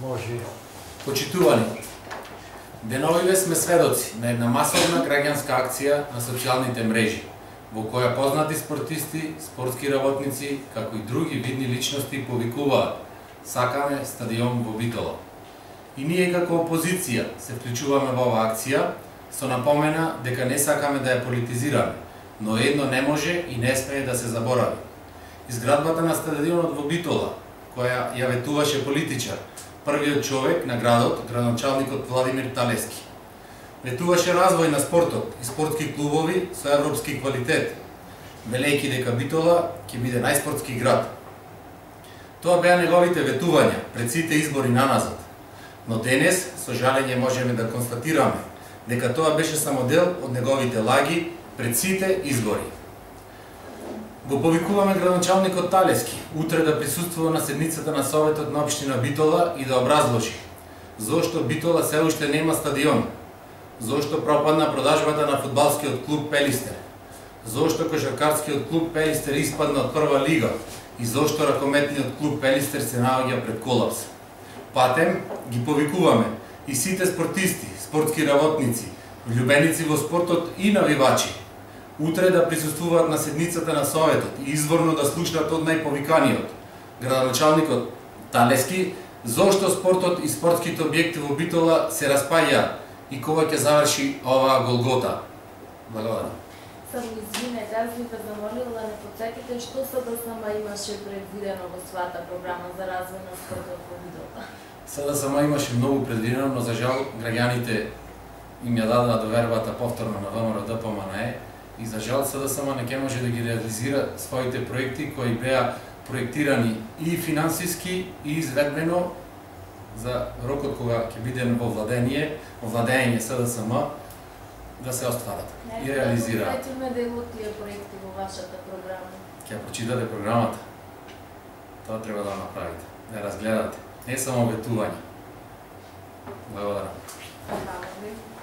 Може. Почитувани, деновиве сме сведоци на една масовна граѓанска акција на социјалните мрежи, во која познати спортисти, спортски работници, како и други видни личности повикуваат: "Сакаме стадион во Битола." И ние како опозиција се вклучуваме во оваа акција со напомена дека не сакаме да ја политизираме, но едно не може и не смее да се заборави. Изградбата на стадионот во Битола, која ја ветуваше политичар, првиот човек на градот, градоначалникот Владимир Талески. Ветуваше развој на спортот и спортски клубови со европски квалитет, велејќи дека Битола ќе биде најспортски град. Тоа беа неговите ветувања пред сите избори наназад. Но денес, со жалење, можеме да констатираме дека тоа беше само дел од неговите лаги пред сите избори. Го повикуваме градоначалникот Талески утре да присуствува на седницата на Советот на општина Битола и да образложи зошто Битола се уште нема стадион, зошто пропадна продажбата на фудбалскиот клуб Пелистер, зошто кошаркарскиот клуб Пелистер испадна од прва лига и зошто ракометниот клуб Пелистер се наоѓа пред колапс. Патем ги повикуваме и сите спортисти, спортски работници, влюбеници во спортот и навивачи утре да присуствуваат на седницата на Советот и изворно да слушнат од најповиканиот, градоначалникот Талески, зошто спортот и спортските објекти во Битола се распаѓаат и кога ќе заврши оваа голгота. Благодарам. Само извинете, аз ви замолила да не подсетите што СДСМ имаше предвидено во својата програма за развој на спортот во Битола. СДСМ имаше многу предвидено, но за жал граѓаните им ја дадоа довербата повторно на ВМРО ДПМНЕ и за жал СДСМ не ќе може да ги реализира своите проекти кои беа проектирани и финансиски и изведбено за рокот кога ќе биде во владење СДСМ да се остварат и реализираат. Пречиме дел од тие проекти во вашата програма. Ќе прочитате програмата. Тоа треба да направите, да разгледате. Не само ветување. Благодарам. Хвала ви.